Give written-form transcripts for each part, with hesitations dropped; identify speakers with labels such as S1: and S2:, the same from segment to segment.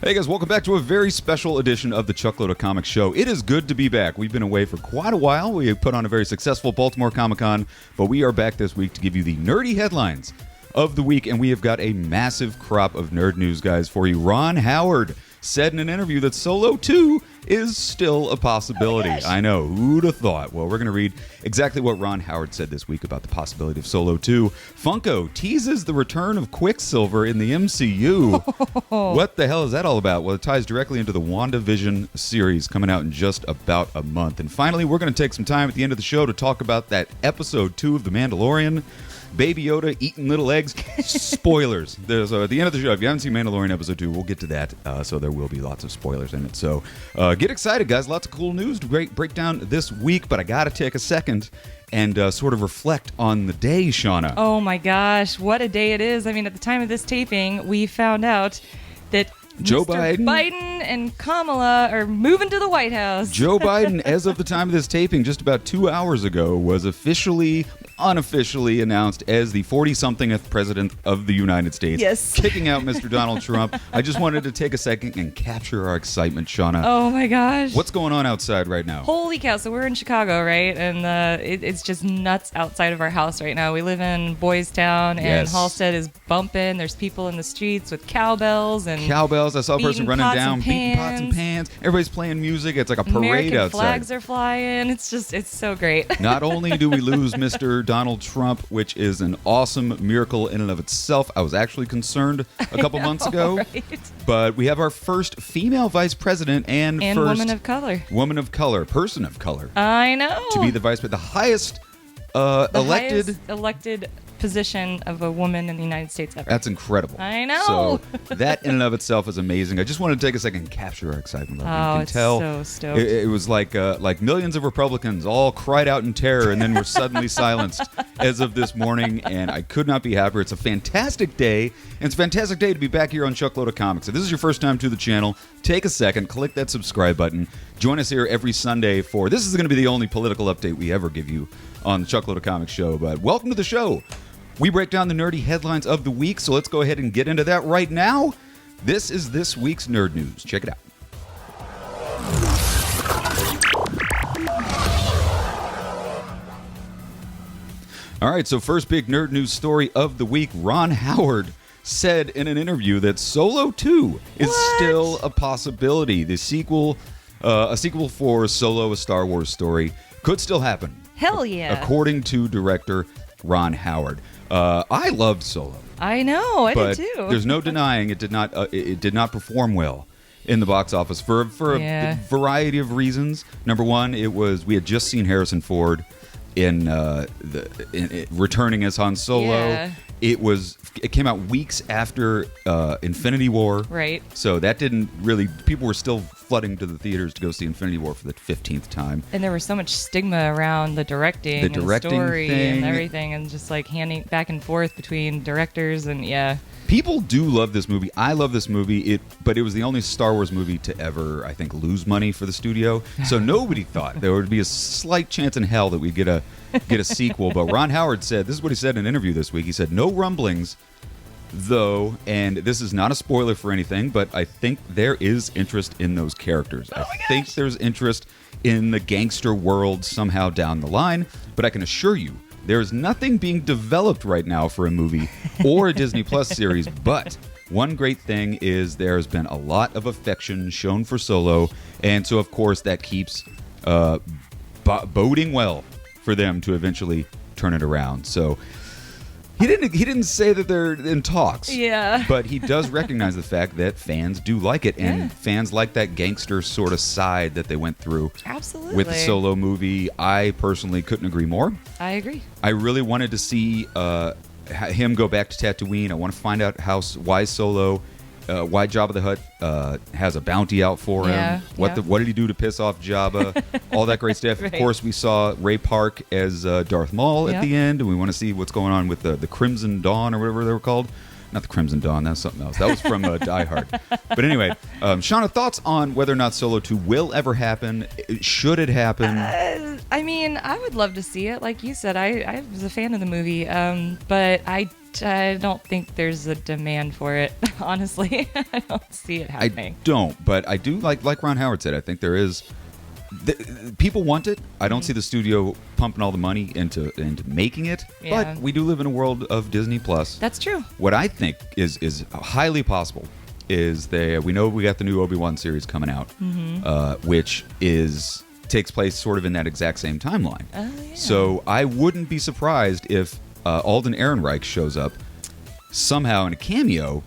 S1: Hey guys, welcome back to a very special edition of the Chuckload of Comics show. It is good to be back. We've been away for quite a while. We put on a very successful Baltimore Comic-Con, but we are back this week to give you the nerdy headlines of the week, and we have got a massive crop of nerd news, guys, for you. Ron Howard said in an interview that Solo 2 is still a possibility.
S2: Oh,
S1: I know, who'd have thought? Well, we're going to read exactly what Ron Howard said this week about the possibility of Solo 2. Funko teases the return of Quicksilver in the MCU. What the hell is that all about? Well, it ties directly into the Wandavision series coming out in just about a month. And finally, we're going to take some time at the end of the show to talk about that episode 2 of The Mandalorian. Baby Yoda eating little eggs. Spoilers. So at the end of the show, if you haven't seen Mandalorian episode 2, we'll get to that. So there will be lots of spoilers in it. So get excited, guys. Lots of cool news to break down this week. But I got to take a second and sort of reflect on the day, Shauna.
S2: Oh my gosh, what a day it is. I mean, at the time of this taping, we found out that
S1: Joe
S2: Mr. Biden and Kamala are moving to the White House.
S1: Joe Biden, as of the time of this taping, just about 2 hours ago, was unofficially announced as the 40-somethingth president of the United States.
S2: Yes.
S1: Kicking out Mr. Donald Trump. I just wanted to take a second and capture our excitement, Shauna.
S2: Oh my gosh.
S1: What's going on outside right now?
S2: Holy cow. So we're in Chicago, right? And it's just nuts outside of our house right now. We live in Boys Town, and
S1: Yes.
S2: Halstead is bumping. There's people in the streets with cowbells and
S1: Cowbells. I saw a person
S2: beating
S1: running
S2: pots
S1: down,
S2: and
S1: beating pots and pans. Everybody's playing music. It's like a parade
S2: American
S1: outside.
S2: flags are flying. It's so great.
S1: Not only do we lose Mr. Donald Trump, which is an awesome miracle in and of itself. I was actually concerned a couple months ago.
S2: Right?
S1: But we have our first female vice president and first
S2: woman of color.
S1: Person of color.
S2: I know.
S1: To be the vice president, the highest
S2: highest elected position of a woman in the United States ever.
S1: That's incredible.
S2: I know.
S1: So that in and of itself is amazing. I just wanted to take a second and capture our excitement. You can
S2: it's
S1: tell
S2: so stoked.
S1: it was like millions of Republicans all cried out in terror and then were suddenly silenced as of this morning, and I could not be happier. It's a fantastic day, and it's a fantastic day to be back here on Chuckload of Comics. If this is your first time to the channel, take a second, click that subscribe button. Join us here every Sunday for, this is going to be the only political update we ever give you on the Chuckload of Comics show, but welcome to the show. We break down the nerdy headlines of the week, so let's go ahead and get into that right now. This is this week's Nerd News. Check it out. All right, so first big nerd news story of the week. Ron Howard said in an interview that Solo 2 is still a possibility. The sequel, a sequel for Solo, a Star Wars story, could still happen.
S2: Hell yeah.
S1: According to director Ron Howard. I loved Solo.
S2: I know, I
S1: but
S2: did too.
S1: There's no denying it did not perform well in the box office for a variety of reasons. Number one, we had just seen Harrison Ford in returning as Han Solo.
S2: Yeah.
S1: It came out weeks after Infinity War.
S2: Right.
S1: So that didn't really, people were still flooding to the theaters to go see Infinity War for the 15th time.
S2: And there was so much stigma around the directing and the story
S1: thing.
S2: And everything, and just like handing back and forth between directors, and
S1: People do love this movie. I love this movie. But it was the only Star Wars movie to ever, I think, lose money for the studio. So nobody thought there would be a slight chance in hell that we'd get a sequel. But Ron Howard said, this is what he said in an interview this week. He said, no rumblings, though, and this is not a spoiler for anything, but I think there is interest in those characters. I think there's interest in the gangster world somehow down the line. But I can assure you, there is nothing being developed right now for a movie or a Disney Plus series, but one great thing is there's been a lot of affection shown for Solo, and so of course that keeps boding well for them to eventually turn it around. So he didn't say that they're in talks.
S2: Yeah.
S1: But he does recognize the fact that fans do like it, and fans like that gangster sort of side that they went through.
S2: Absolutely.
S1: With the Solo movie. I personally couldn't agree more.
S2: I agree.
S1: I really wanted to see him go back to Tatooine. I want to find out why Solo, why Jabba the Hutt has a bounty out for him. What did he do to piss off Jabba? All that great stuff.
S2: Right.
S1: Of course, we saw Ray Park as Darth Maul at the end, and we want to see what's going on with the Crimson Dawn or whatever they were called. Not the Crimson Dawn. That's something else. That was from Die Hard. But anyway, Shauna, thoughts on whether or not Solo 2 will ever happen? Should it happen?
S2: I mean, I would love to see it. Like you said, I was a fan of the movie, but I don't think there's a demand for it, honestly. I don't see it happening.
S1: I don't, but I do like Ron Howard said. I think there is... people want it. I don't see the studio pumping all the money into making it, but we do live in a world of Disney Plus.
S2: That's true.
S1: What I think is highly possible is we know we got the new Obi-Wan series coming out, which takes place sort of in that exact same timeline.
S2: Oh, yeah.
S1: So I wouldn't be surprised if Alden Ehrenreich shows up somehow in a cameo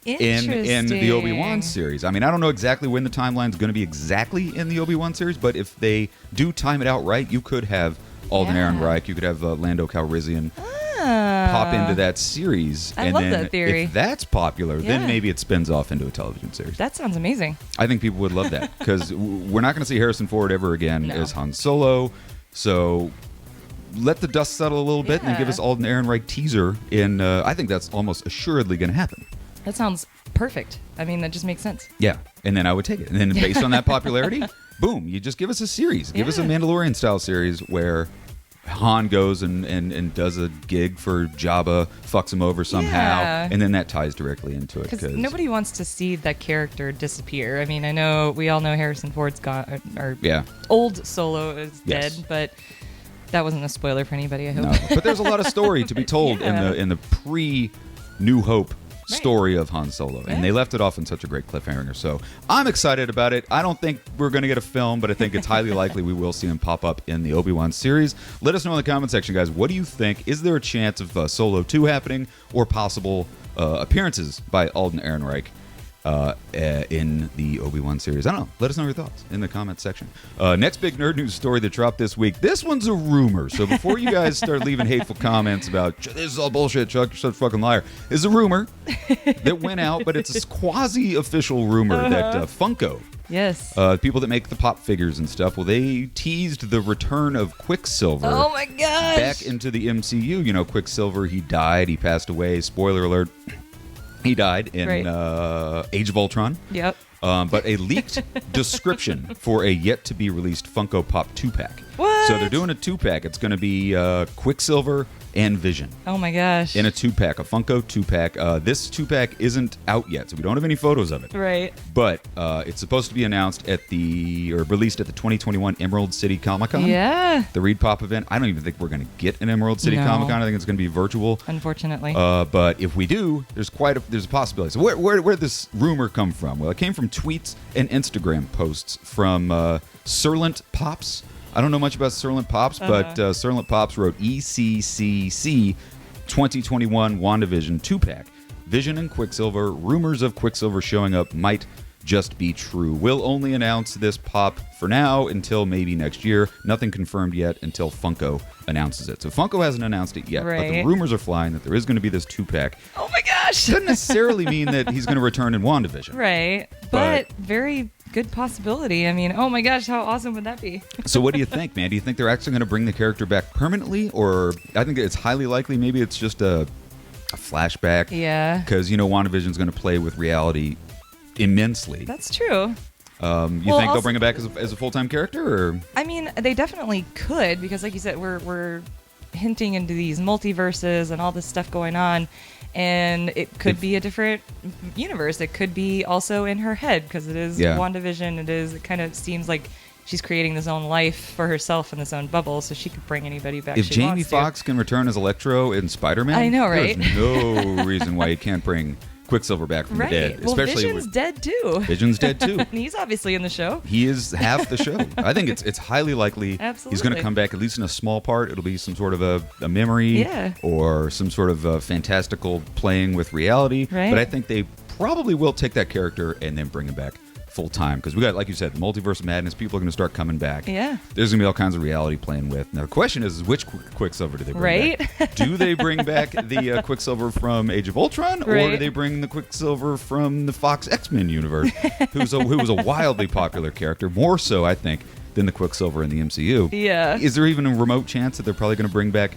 S1: in the Obi-Wan series. I mean, I don't know exactly when the timeline's going to be exactly in the Obi-Wan series, but if they do time it out right, you could have Alden Ehrenreich, you could have Lando Calrissian pop into that series.
S2: I love that theory.
S1: If that's popular, then maybe it spins off into a television series.
S2: That sounds amazing.
S1: I think people would love that because we're not going to see Harrison Ford ever again as Han Solo. So let the dust settle a little bit and give us Alden Ehrenreich teaser. I think that's almost assuredly going to happen.
S2: That sounds perfect. I mean, that just makes sense.
S1: Yeah, and then I would take it. And then based on that popularity, boom, you just give us a series. Give us a Mandalorian-style series where Han goes and does a gig for Jabba, fucks him over somehow, and then that ties directly into it.
S2: Because nobody wants to see that character disappear. I mean, I know we all know Harrison Ford's gone, or old Solo is dead, but that wasn't a spoiler for anybody, I hope.
S1: No, but there's a lot of story to be told in the pre-New Hope story of Han Solo, and they left it off in such a great cliffhanger. So I'm excited about it. I don't think we're going to get a film, but I think it's highly likely we will see him pop up in the Obi-Wan series. Let us know in the comment section, guys. What do you think? Is there a chance of Solo 2 happening or possible appearances by Alden Ehrenreich in the Obi-Wan series? I don't know. Let us know your thoughts in the comments section. Next big nerd news story that dropped this week. This one's a rumor. So before you guys start leaving hateful comments about this is all bullshit, Chuck, you're such a fucking liar, is a rumor that went out, but it's a quasi-official rumor that Funko, people that make the pop figures and stuff, well, they teased the return of Quicksilver.
S2: Oh my gosh!
S1: Back into the MCU. You know, Quicksilver, he died, he passed away. Spoiler alert. He died in Age of Ultron.
S2: Yep.
S1: But a leaked description for a yet-to-be-released Funko Pop 2-pack.
S2: What?
S1: So they're doing a 2-pack. It's going to be Quicksilver and Vision.
S2: Oh, my gosh.
S1: In a 2-pack, a Funko 2-pack. This 2-pack isn't out yet, so we don't have any photos of it.
S2: Right.
S1: But it's supposed to be announced released at the 2021 Emerald City Comic-Con.
S2: Yeah.
S1: The Reed Pop event. I don't even think we're going to get an Emerald City Comic-Con. I think it's going to be virtual.
S2: Unfortunately.
S1: But if we do, there's a possibility. So where did this rumor come from? Well, it came from tweets and Instagram posts from Serlant Pops. I don't know much about Serlant Pops, but Serlant Pops wrote ECCC 2021 WandaVision 2-pack. Vision and Quicksilver. Rumors of Quicksilver showing up might just be true. We'll only announce this pop for now until maybe next year. Nothing confirmed yet until Funko announces it. So Funko hasn't announced it yet, but the rumors are flying that there is going to be this 2-pack.
S2: Oh my gosh!
S1: Doesn't necessarily mean that he's going to return in WandaVision.
S2: Right, but very good possibility. I mean, oh my gosh, how awesome would that be?
S1: So what do you think, man? Do you think they're actually going to bring the character back permanently? Or I think it's highly likely maybe it's just a flashback.
S2: Yeah.
S1: Because, WandaVision's going to play with reality immensely.
S2: That's true.
S1: You think they'll bring it back as a full-time character? Or?
S2: I mean, they definitely could, because like you said, we're hinting into these multiverses and all this stuff going on. And it could be a different universe. It could be also in her head, because it is WandaVision. It kind of seems like she's creating this own life for herself in this own bubble, so she could bring anybody back
S1: if
S2: she
S1: Jamie
S2: wants to.
S1: Foxx can return as Electro in Spider-Man,
S2: I know, right?
S1: There's no reason why you can't bring Quicksilver back from the dead.
S2: Well, Vision's dead too.
S1: Vision's dead too.
S2: And he's obviously in the show.
S1: He is half the show. I think it's highly likely he's going to come back, at least in a small part. It'll be some sort of a memory or some sort of fantastical playing with reality.
S2: Right.
S1: But I think they probably will take that character and then bring him back full time, because we got, like you said, multiverse of madness. People are going to start coming back.
S2: Yeah.
S1: There's going to be all kinds of reality playing with. Now the question is which Quicksilver do they bring back? Do they bring back the Quicksilver from Age of Ultron, or do they bring the Quicksilver from the Fox X-Men universe, who was a wildly popular character, more so I think than the Quicksilver in the MCU?
S2: Yeah.
S1: Is there even a remote chance that they're probably going to bring back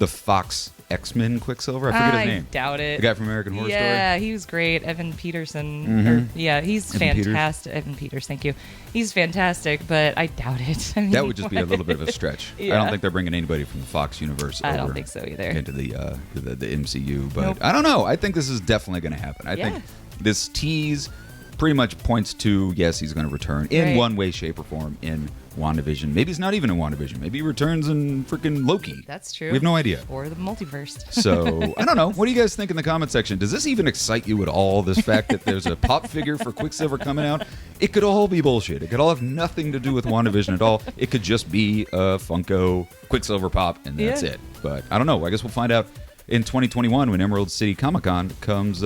S1: the Fox X-Men Quicksilver. I forget his name.
S2: I doubt it.
S1: The guy from American Horror Story.
S2: Yeah, he was great. Evan Peterson. He's fantastic. Evan Peters, thank you. He's fantastic, but I doubt it. I mean,
S1: that would just be a little bit of a stretch.
S2: Yeah.
S1: I don't think they're bringing anybody from the Fox universe over
S2: I don't think so either.
S1: into the MCU. But
S2: Nope.
S1: I don't know. I think this is definitely going to happen. I think this tease pretty much points to, yes, he's going to return in one way, shape, or form in WandaVision. Maybe he's not even in WandaVision. Maybe he returns in freaking Loki.
S2: That's true.
S1: We have no idea.
S2: Or the multiverse.
S1: So, I don't know. What do you guys think in the comment section? Does this even excite you at all, this fact that there's a pop figure for Quicksilver coming out? It could all be bullshit. It could all have nothing to do with WandaVision at all. It could just be a Funko Quicksilver pop, and that's it. But I don't know. I guess we'll find out in 2021 when Emerald City Comic Con comes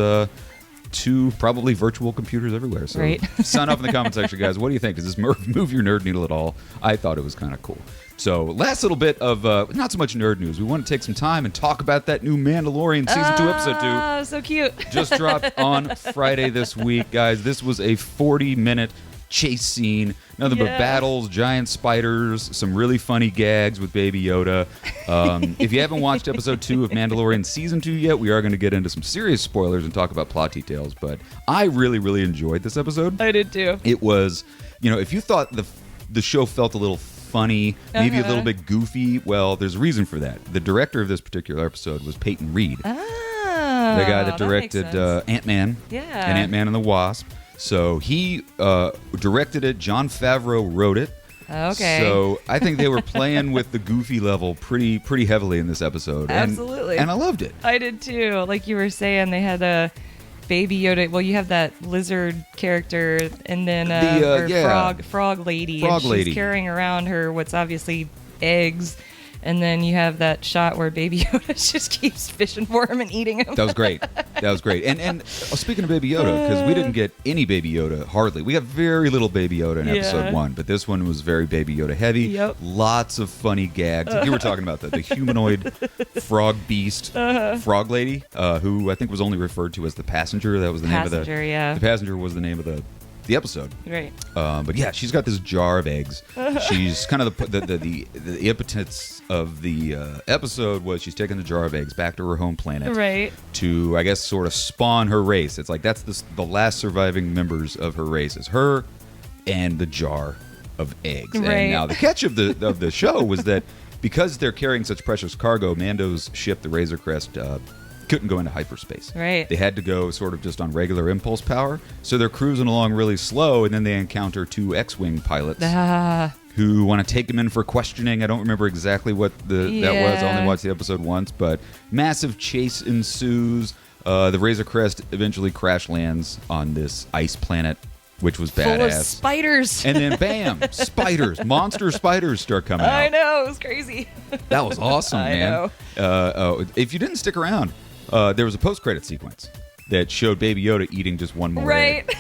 S1: to probably virtual computers everywhere. So sign up in the comment section, guys. What do you think? Does this move your nerd needle at all? I thought it was kind of cool. So last little bit of not so much nerd news. We want to take some time and talk about that new Mandalorian Season 2, Episode 2.
S2: Oh, so cute.
S1: Just dropped on Friday this week, guys. This was a 40-minute chase scene. Nothing but battles, giant spiders, some really funny gags with Baby Yoda. If you haven't watched episode 2 of Mandalorian season 2 yet, we are going to get into some serious spoilers and talk about plot details. But I really, really enjoyed this episode.
S2: I did too.
S1: It was, if you thought the show felt a little funny, maybe a little bit goofy, well, there's a reason for that. The director of this particular episode was Peyton Reed.
S2: Oh,
S1: the guy that directed Ant-Man and Ant-Man and the Wasp. So he directed it. Jon Favreau wrote it.
S2: Okay.
S1: So I think they were playing with the goofy level pretty heavily in this episode.
S2: Absolutely.
S1: And I loved it.
S2: I did too. Like you were saying, they had a Baby Yoda. Well, you have that lizard character, and then frog lady.
S1: Frog
S2: and
S1: lady.
S2: She's carrying around her what's obviously eggs. And then you have that shot where Baby Yoda just keeps fishing for him and eating him.
S1: That was great. And speaking of Baby Yoda, because we didn't get any Baby Yoda, hardly. We got very little Baby Yoda in episode 1, but this one was very Baby Yoda heavy.
S2: Yep.
S1: Lots of funny gags. You were talking about the humanoid frog beast frog lady, who I think was only referred to as the passenger. That was the name of the... The passenger was the name of the episode.
S2: Right.
S1: But yeah, she's got this jar of eggs. She's kind of the impotence of the episode was she's taking the jar of eggs back to her home planet.
S2: Right.
S1: To, I guess, sort of spawn her race. It's like that's the last surviving members of her race is her and the jar of eggs.
S2: Right.
S1: And now the catch of the show was that because they're carrying such precious cargo, Mando's ship, the Razor Crest, couldn't go into hyperspace.
S2: Right.
S1: They had to go sort of just on regular impulse power. So they're cruising along really slow, and then they encounter 2 X-Wing pilots who want to take them in for questioning. I don't remember exactly what that was. I only watched the episode once, but massive chase ensues. The Razor Crest eventually crash lands on this ice planet, which was badass.
S2: Full of spiders.
S1: And then bam, spiders, monster spiders start coming out.
S2: I know, it was crazy.
S1: That was awesome, man.
S2: I know.
S1: If you didn't stick around, there was a post-credit sequence that showed Baby Yoda eating just one more egg.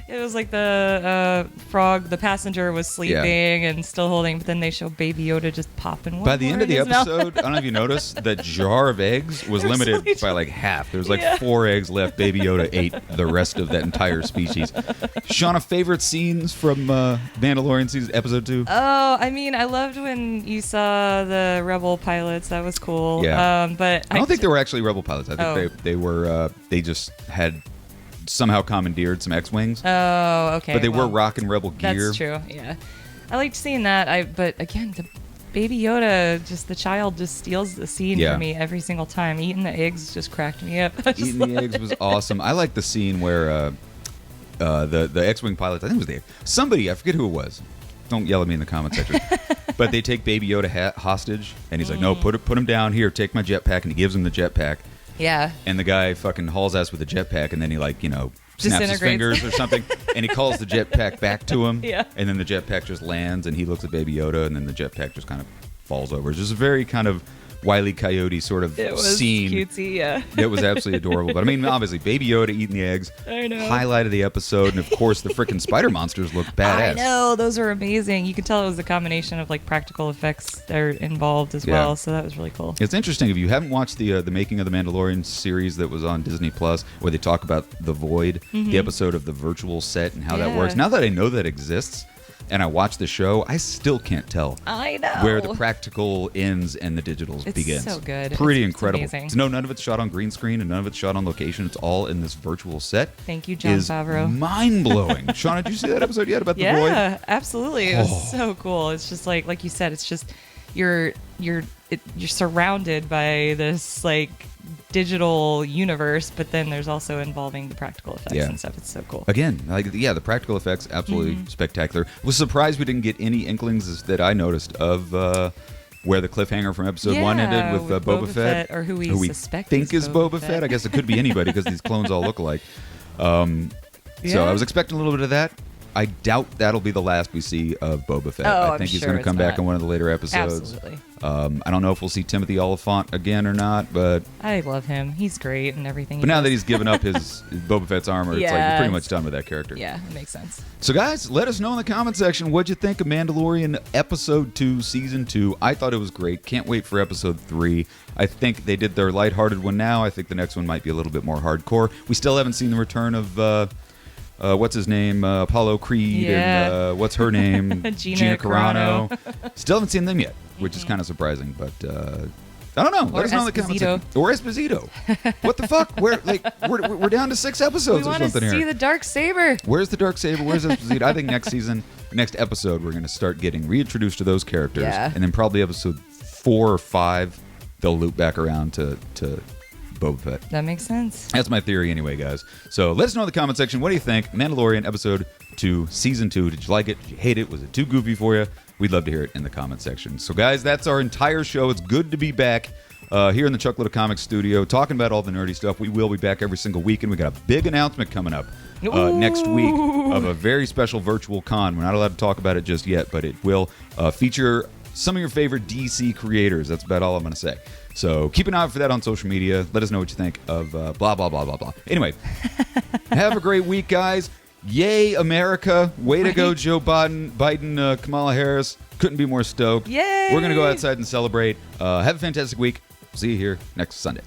S2: It was like the frog, the passenger was sleeping and still holding, but then they show Baby Yoda just popping one.
S1: By the end of the
S2: in his mouth.
S1: episode, I don't know if you noticed, that jar of eggs was limited by like half. There was like 4 eggs left. Baby Yoda ate the rest of that entire species. Shauna, favorite scenes from Mandalorian season episode 2?
S2: Oh, I mean, I loved when you saw the Rebel pilots. That was cool.
S1: Yeah.
S2: But
S1: I don't think they were actually Rebel pilots. I think they were. They just had somehow commandeered some X-Wings.
S2: Oh, okay.
S1: But they were rocking Rebel gear.
S2: That's true. Yeah, I liked seeing that. But again, the Baby Yoda, just the child, just steals the scene for me every single time. Eating the eggs just cracked me up.
S1: Eating the eggs was awesome. I like the scene where the X-Wing pilots, I think it was somebody, I forget who it was. Don't yell at me in the comment section. But they take Baby Yoda hostage, and he's like, no, put him down here, take my jetpack, and he gives him the jetpack.
S2: Yeah.
S1: And the guy fucking hauls ass with the jetpack, and then he snaps his fingers or something, and he calls the jetpack back to him.
S2: Yeah.
S1: And then the jetpack just lands, and he looks at Baby Yoda, and then the jetpack just kind of falls over. It's just a very kind of Wile E. Coyote sort of scene.
S2: Cutesy, yeah.
S1: It was absolutely adorable. But I mean, obviously, Baby Yoda eating the eggs.
S2: I know.
S1: Highlight of the episode, and of course, the freaking spider monsters look badass.
S2: I know, those are amazing. You could tell it was a combination of like practical effects that are involved as well. So that was really cool.
S1: It's interesting if you haven't watched the making of the Mandalorian series that was on Disney Plus, where they talk about the Void, the episode of the virtual set and how that works. Now that I know that exists, and I watch the show, I still can't tell
S2: I know
S1: where the practical ends and the digitals begins.
S2: So good.
S1: Pretty
S2: It's
S1: incredible.
S2: amazing.
S1: To know none of it's shot on green screen and none of it's shot on location. It's all in this virtual set.
S2: Thank you, Jon
S1: is
S2: Favreau.
S1: mind-blowing. Shauna, did you see that episode yet about the void?
S2: Yeah, absolutely. It was so cool. It's just like you said, it's just you're surrounded by this like digital universe, but then there's also involving the practical effects and stuff. It's so cool.
S1: Again, the practical effects absolutely spectacular. Was surprised we didn't get any inklings that I noticed of where the cliffhanger from episode 1 ended with Boba Fett,
S2: or who we suspect
S1: think is Boba Fett. I guess it could be anybody because these clones all look alike. So I was expecting a little bit of that. I doubt that'll be the last we see of Boba Fett. I think he's going to come back in one of the later episodes.
S2: Absolutely.
S1: I don't know if we'll see Timothy Oliphant again or not, but
S2: I love him. He's great and everything.
S1: But now that he's given up his Boba Fett's armor, it's like you're pretty much done with that character.
S2: Yeah, it makes sense.
S1: So guys, let us know in the comment section what'd you think of Mandalorian Episode 2, Season 2. I thought it was great. Can't wait for Episode 3. I think they did their lighthearted one now. I think the next one might be a little bit more hardcore. We still haven't seen the return of what's his name? Apollo Creed and what's her name?
S2: Gina Carano.
S1: Still haven't seen them yet, which is kind of surprising, but I don't know. Let us know in the comments. Or Esposito. What the fuck? We're down to 6 episodes or something here.
S2: We want to see the Darksaber.
S1: Where's the Darksaber? Where's Esposito? I think next episode, we're going to start getting reintroduced to those characters, and then probably episode 4 or 5, they'll loop back around to Boba Fett.
S2: That makes sense.
S1: That's my theory anyway, guys. So let us know in the comment section. What do you think? Mandalorian Episode 2, Season 2. Did you like it? Did you hate it? Was it too goofy for you? We'd love to hear it in the comment section. So, guys, that's our entire show. It's good to be back here in the Chuck Little Comics studio talking about all the nerdy stuff. We will be back every single week, and we got a big announcement coming up next week of a very special virtual con. We're not allowed to talk about it just yet, but it will feature some of your favorite DC creators. That's about all I'm going to say. So keep an eye out for that on social media. Let us know what you think of blah, blah, blah, blah, blah. Anyway, have a great week, guys. Yay, America. Way to go, Joe Biden, Kamala Harris. Couldn't be more stoked.
S2: Yay.
S1: We're going to go outside and celebrate. Have a fantastic week. See you here next Sunday.